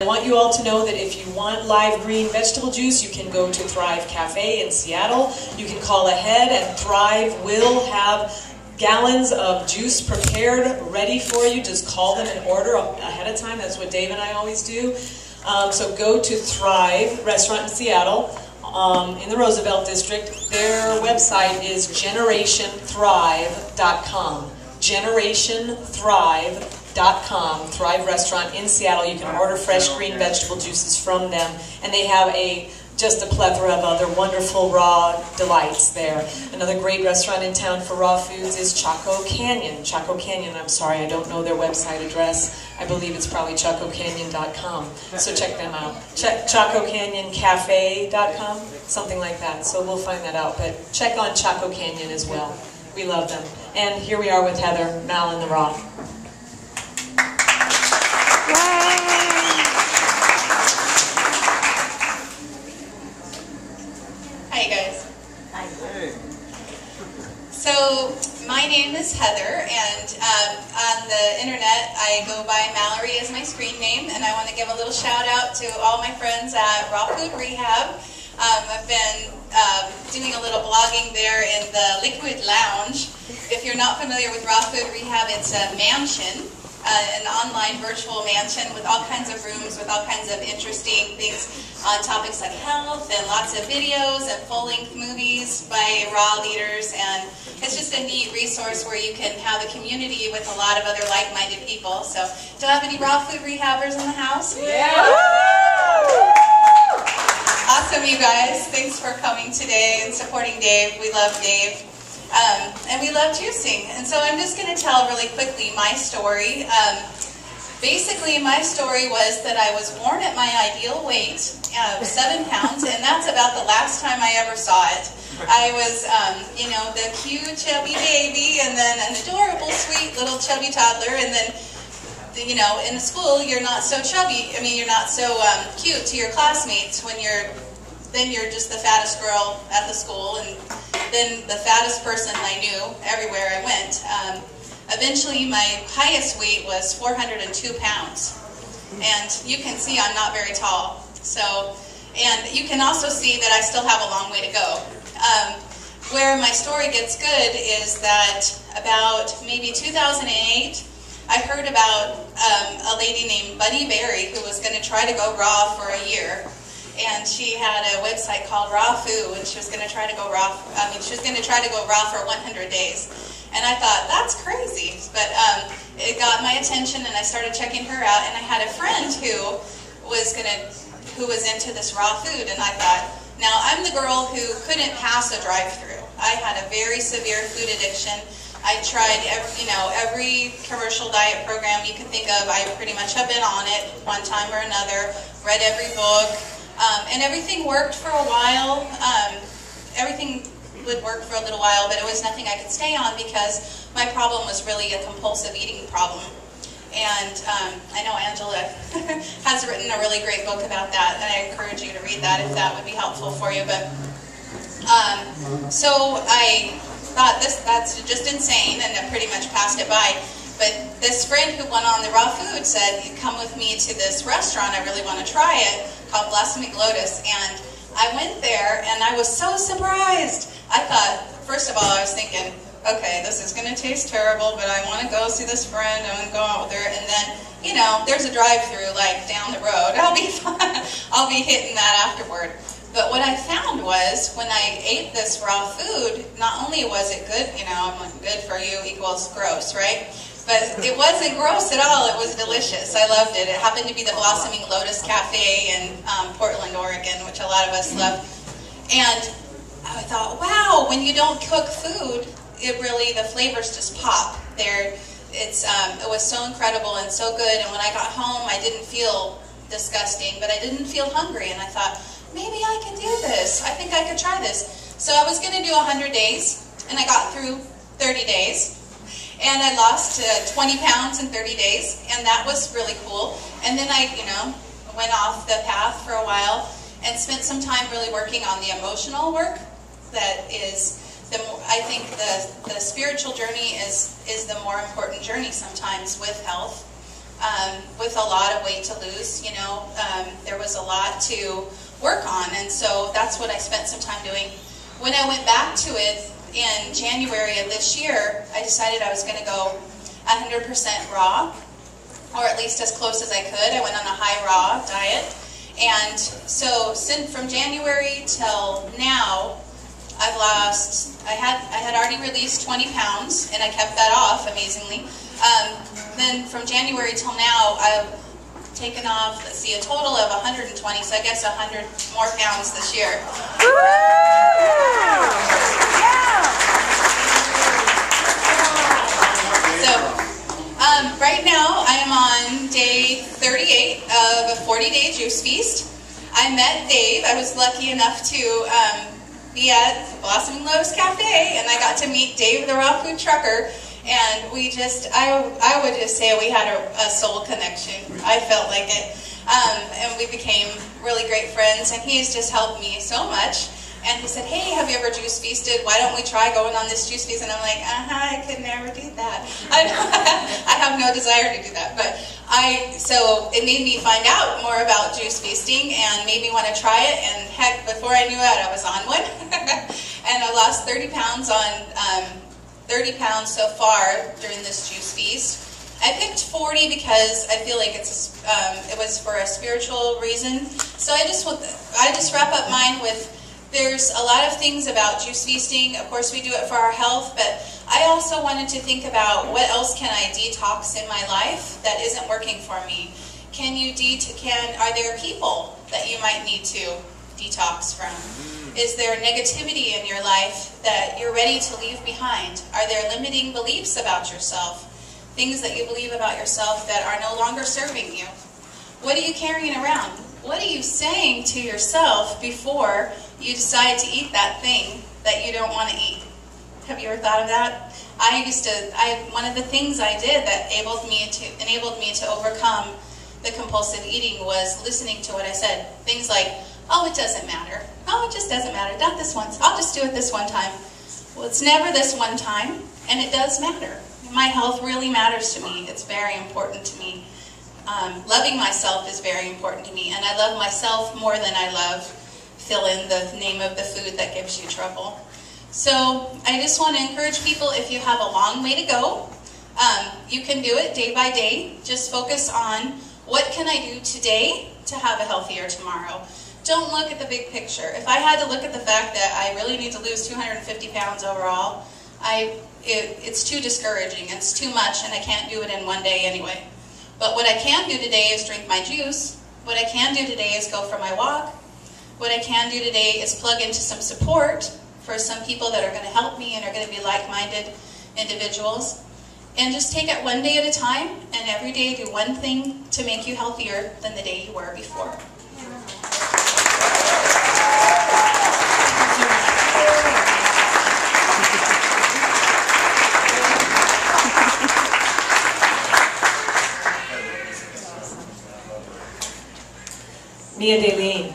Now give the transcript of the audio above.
I want you all to know that if you want live green vegetable juice, you can go to Thrive Cafe in Seattle. You can call ahead and Thrive will have gallons of juice prepared, ready for you. Just call them and order ahead of time. That's what Dave and I always do. So go to Thrive Restaurant in Seattle in the Roosevelt District. Their website is generationthrive.com. generationthrive.com. Thrive Restaurant in Seattle. You can order fresh green vegetable juices from them, and they have just a plethora of other wonderful raw delights there. Another great restaurant in town for raw foods is Chaco Canyon. Chaco Canyon, I'm sorry, I don't know their website address. I believe it's probably chacocanyon.com. So check them out. Check chacocanyoncafe.com, something like that. So we'll find that out. But check on Chaco Canyon as well. We love them. And here we are with Heather, Mal, and the Raw. Hi guys. Hi. Hey. So my name is Heather, and on the internet I go by Mallory as my screen name, and I want to give a little shout out to all my friends at Raw Food Rehab. I've been doing a little blogging there in the Liquid Lounge. If you're not familiar with Raw Food Rehab, it's a mansion. An online virtual mansion with all kinds of rooms with all kinds of interesting things on topics like health, and lots of videos and full-length movies by raw leaders, and it's just a neat resource where you can have a community with a lot of other like-minded people. So, do I have any raw food rehabbers in the house? Yeah! Awesome, you guys. Thanks for coming today and supporting Dave. We love Dave. And we love juicing. And so I'm just going to tell really quickly my story. Basically, my story was that I was born at my ideal weight, 7 pounds, and that's about the last time I ever saw it. I was, the cute, chubby baby, and then an adorable, sweet little chubby toddler, and then, in school, you're not so chubby. I mean, you're not so cute to your classmates when then you're just the fattest girl at the school, and then the fattest person I knew everywhere I went. Eventually, my highest weight was 402 pounds. And you can see I'm not very tall. So, and you can also see that I still have a long way to go. Where my story gets good is that about maybe 2008, I heard about a lady named Bunny Berry who was going to try to go raw for a year. And she had a website called Raw Food, and she was going to try to go raw. She was going to try to go raw for 100 days. And I thought, that's crazy. But it got my attention, and I started checking her out. And I had a friend who was into this raw food, and I thought, now I'm the girl who couldn't pass a drive-through. I had a very severe food addiction. I tried every commercial diet program you can think of. I pretty much have been on it one time or another. Read every book. And everything worked for a while. Everything would work for a little while, but it was nothing I could stay on because my problem was really a compulsive eating problem. And I know Angela has written a really great book about that, and I encourage you to read that if that would be helpful for you. But so I thought that's just insane, and I pretty much passed it by. But this friend who went on the raw food said, come with me to this restaurant, I really want to try it, called Blossoming Lotus. And I went there, and I was so surprised. I thought, first of all, I was thinking, okay, this is going to taste terrible, but I want to go see this friend, I want to go out with her. And then, there's a drive-through, like, down the road. I'll be fine. I'll be hitting that afterward. But what I found was, when I ate this raw food, not only was it good, I'm like, good for you equals gross, right? But it wasn't gross at all. It was delicious. I loved it. It happened to be the Blossoming Lotus Cafe in Portland, Oregon, which a lot of us love. And I thought, wow, when you don't cook food, the flavors just pop. It was so incredible and so good. And when I got home, I didn't feel disgusting, but I didn't feel hungry. And I thought, maybe I can do this. I think I could try this. So I was going to do 100 days, and I got through 30 days. And I lost 20 pounds in 30 days, and that was really cool. And then I, went off the path for a while and spent some time really working on the emotional work. That is, I think the spiritual journey is the more important journey sometimes with health. with a lot of weight to lose. You know, there was a lot to work on, and so that's what I spent some time doing. When I went back to it in January of this year, I decided I was going to go 100% raw, or at least as close as I could. I went on a high raw diet, and so from January till now, I've lost, I had already released 20 pounds, and I kept that off, amazingly. Then from January till now, I've taken off, let's see, a total of 120, so I guess 100 more pounds this year. So, right now, I am on day 38 of a 40-day juice feast. I met Dave. I was lucky enough to be at Blossoming Lotus Cafe, and I got to meet Dave, the raw food trucker, and we just, I would just say we had a soul connection. I felt like it, and we became really great friends, and he's just helped me so much. And he said, hey, have you ever juice feasted? Why don't we try going on this juice feast? And I'm like, I could never do that. I have no desire to do that. But so it made me find out more about juice feasting and made me want to try it. And heck, before I knew it, I was on one. And I lost 30 pounds so far during this juice feast. I picked 40 because I feel like it was for a spiritual reason. So I just wrap up mine with, there's a lot of things about juice feasting. Of course, we do it for our health, but I also wanted to think about what else can I detox in my life that isn't working for me. Are there people that you might need to detox from? Is there negativity in your life that you're ready to leave behind? Are there limiting beliefs about yourself? Things that you believe about yourself that are no longer serving you? What are you carrying around? What are you saying to yourself before you decide to eat that thing that you don't want to eat? Have you ever thought of that? One of the things I did that enabled me to overcome the compulsive eating was listening to what I said. Things like, oh, it doesn't matter. Oh, it just doesn't matter. Not this once. I'll just do it this one time. Well, it's never this one time, and it does matter. My health really matters to me. It's very important to me. Loving myself is very important to me, and I love myself more than I love fill in the name of the food that gives you trouble. So I just want to encourage people, if you have a long way to go, you can do it day by day. Just focus on, what can I do today to have a healthier tomorrow? Don't look at the big picture. If I had to look at the fact that I really need to lose 250 pounds overall, it's too discouraging. It's too much, and I can't do it in one day anyway. But what I can do today is drink my juice. What I can do today is go for my walk. What I can do today is plug into some support for some people that are going to help me and are going to be like-minded individuals. And just take it one day at a time, and every day do one thing to make you healthier than the day you were before. Mia Daleen.